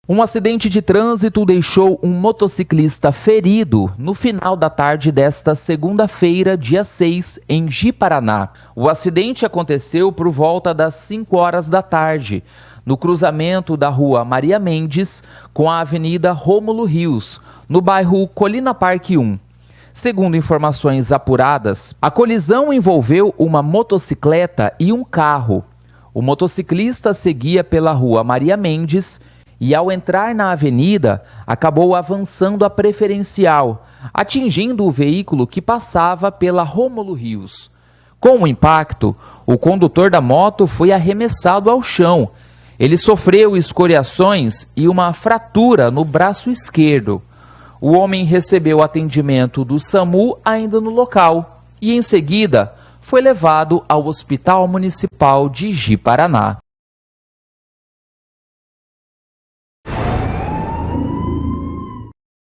Um acidente de trânsito deixou um motociclista ferido no final da tarde desta segunda-feira, dia 6, em Ji-Paraná. O acidente aconteceu por volta das 5 horas da tarde, no cruzamento da rua Maria Mendes com a avenida Rômulo Rios, no bairro Colina Parque 1. Segundo informações apuradas, a colisão envolveu uma motocicleta e um carro. O motociclista seguia pela rua Maria Mendes e, ao entrar na avenida, acabou avançando a preferencial, atingindo o veículo que passava pela Rômulo Rios. Com o impacto, o condutor da moto foi arremessado ao chão. Ele sofreu escoriações e uma fratura no braço esquerdo. O homem recebeu atendimento do SAMU ainda no local e, em seguida, foi levado ao Hospital Municipal de Ji-Paraná.